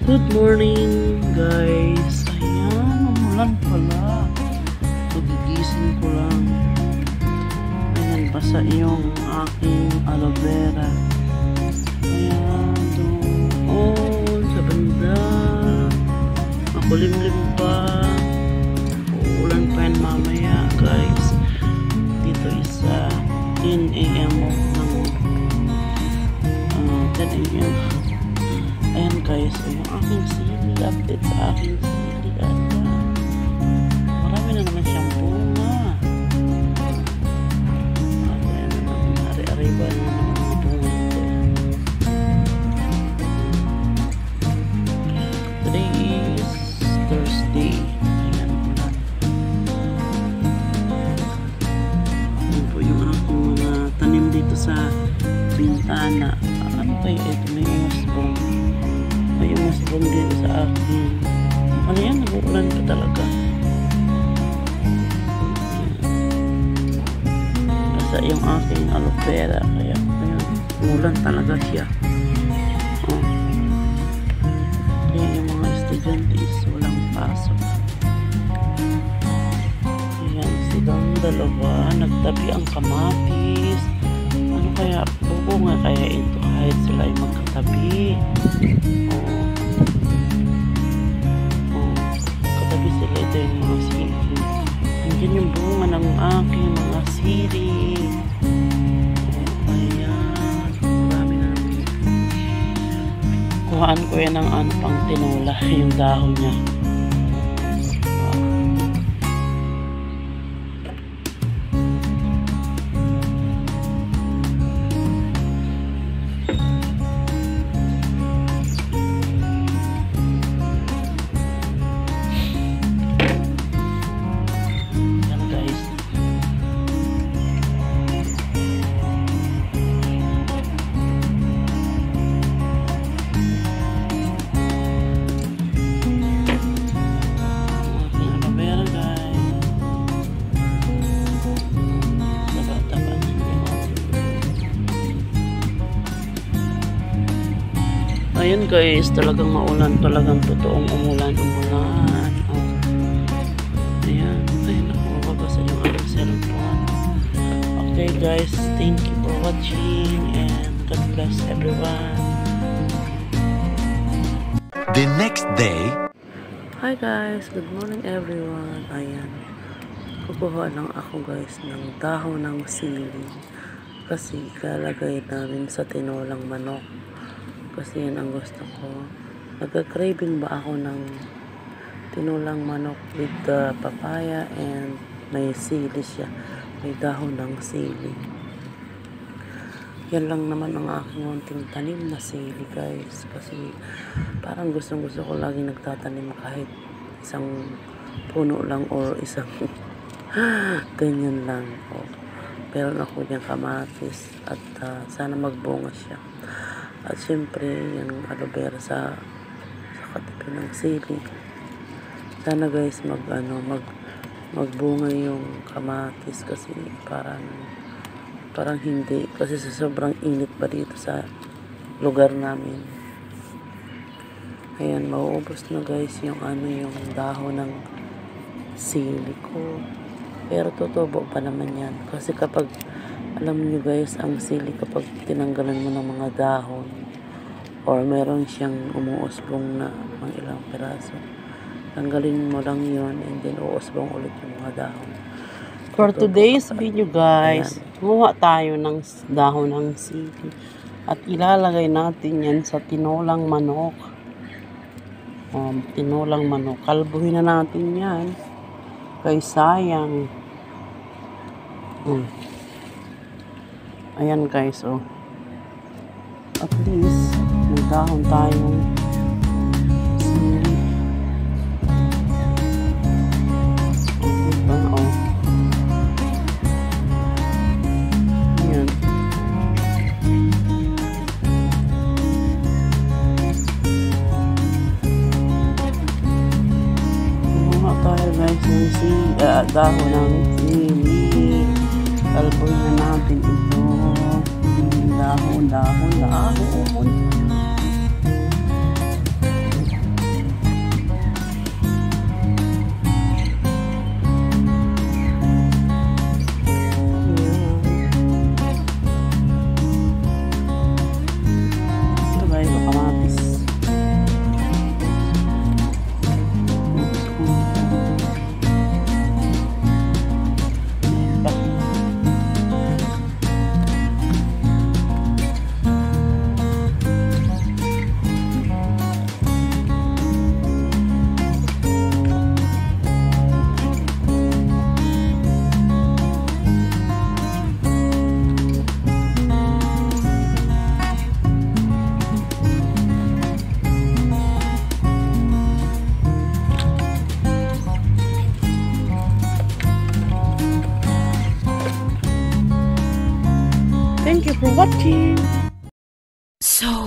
Good morning guys. Ayan, umulan pala. Gigising ko lang. Ayan, basa yung aking aloe vera. Ayan, doon sa banda. Makulimlim pa. Uulan pa yan mamaya guys. Dito isa 10 AM ng 10 AM. Ayan guys, yung aking sili, update sa aking sili. Marami na naman siyang bunga. Ayan naman, ari-ariba na naman ang bunga ito. Today is Thursday. Ayan ulan. Ayan po yung aking mga tanim dito sa bintana. Ano kaya ito? May umusbong. May umusbong dito sa akin. Ano yan? Nag-uulan pa talaga. Basta yung aking aloe vera. Kaya umulan talaga siya. Oh. Kaya yung mga estudyante is walang pasok. Ayan, silang dalawa. Nagtabi ang kamatis. Ano kaya? Bunga kaya ito kahit sila ay magkatabi. Katabi sila, ito yung mga sili. Nandiyan yung bunga ng aking mga sili. Ayan, marami na naman. Kuhaan ko yan ng pang tinola, yung dahon niya. Ayan guys, talagang maulan, talagang totoong umulan. Oh. Ayan, ayun ako, mababasa yung aking cellphone. Okay guys, thank you for watching and God bless everyone. The next day. Hi guys, good morning everyone. Ayan, kukuha lang ako guys ng dahon ng sili kasi ilalagay namin sa tinolang manok. Kasi yan ang gusto ko. Nagka-craving ba ako ng tinulang manok with papaya and may sili siya. May dahon ng sili. Yan lang naman ang aking munting tanim na sili guys. Kasi parang gustong-gusto ko lagi nagtatanim kahit isang puno lang or isang ganyan lang. Pero ako dyan kamatis at sana magbunga siya. At syempre, yung aloe vera sa katabi ng sili. Sana guys, magbunga yung kamatis kasi parang hindi. Kasi sa sobrang init pa dito sa lugar namin. Ayan, mauubos na guys yung yung dahon ng sili ko. Pero tutubo pa naman yan. Kasi kapag alam nyo guys, ang sili kapag tinanggalan mo ng mga dahon or meron siyang umuusbong na mga ilang piraso, tanggalin mo lang yun and then uusbong ulit yung mga dahon. For today's video guys, kumuha tayo ng dahon ng sili at ilalagay natin yan sa tinolang manok. Tinolang manok. Kalbuhin na natin yan kay sayang. Ayan guys, at least may dahon tayong sili. Diba, ayan. Kumuha tayo guys ng dahon ng sili. Kalbuhin na natin ito. Dahon. Thank you for watching. So.